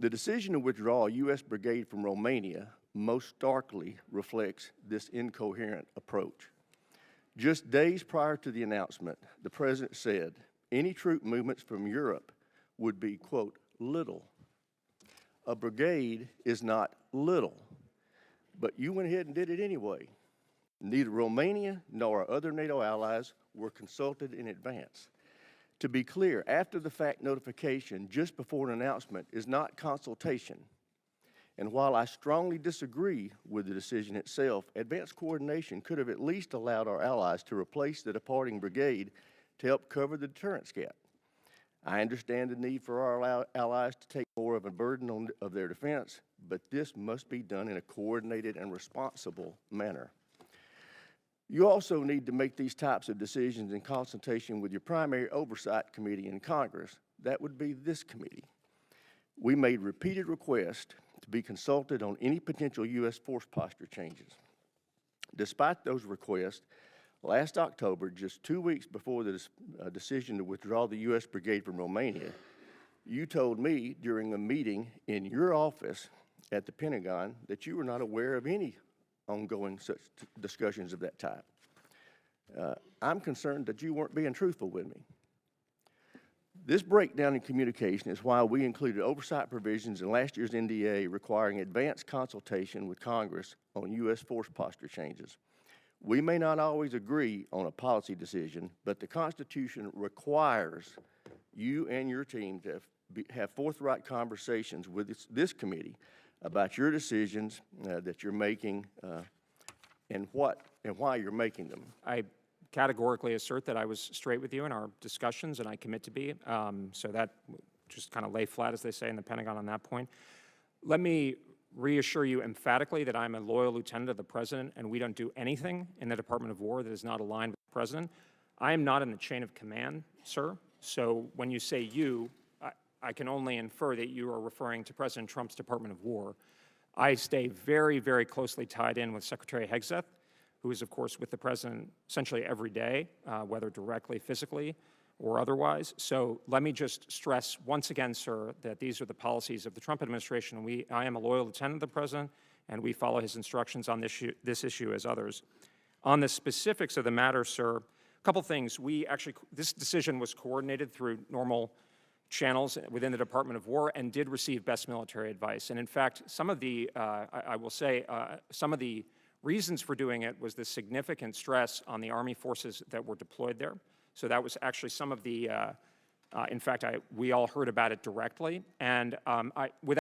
The decision to withdraw a U.S. brigade from Romania most starkly reflects this incoherent approach. Just days prior to the announcement, the President said any troop movements from Europe would be, quote, little. A brigade is not little, but you went ahead and did it anyway. Neither Romania nor our other NATO allies were consulted in advance. To be clear, after-the-fact notification just before an announcement is not consultation. And while I strongly disagree with the decision itself, advanced coordination could have at least allowed our allies to replace the departing brigade to help cover the deterrence gap. I understand the need for our allies to take more of a burden of their defense, but this must be done in a coordinated and responsible manner. You also need to make these types of decisions in consultation with your primary oversight committee in Congress. That would be this committee. We made repeated requests to be consulted on any potential U.S. force posture changes. Despite those requests, last October, just 2 weeks before the decision to withdraw the U.S. brigade from Romania, you told me during a meeting in your office at the Pentagon that you were not aware of any ongoing such discussions of that type. I'm concerned that you weren't being truthful with me. This breakdown in communication is why we included oversight provisions in last year's NDA requiring advanced consultation with Congress on U.S. force posture changes. We may not always agree on a policy decision, but the Constitution requires you and your team to have forthright conversations with this committee about your decisions that you're making and why you're making them. I categorically assert that I was straight with you in our discussions, and I commit to be. So that just kind of lay flat, as they say in the Pentagon on that point. Let me reassure you emphatically that I'm a loyal lieutenant of the President, and we don't do anything in the Department of War that is not aligned with the President. I am not in the chain of command, sir. So when you say you, I can only infer that you are referring to President Trump's Department of War. I stay very, very closely tied in with Secretary Hegseth, who is, of course, with the President essentially every day, whether directly, physically, or otherwise. So let me just stress once again, sir, that these are the policies of the Trump administration. I am a loyal lieutenant of the President, and we follow his instructions on this issue as others. On the specifics of the matter, sir, a couple things. This decision was coordinated through normal channels within the Department of War and did receive best military advice. And in fact, some of the, some of the reasons for doing it was the significant stress on the Army forces that were deployed there. So that was actually some of the, in fact, we all heard about it directly. And without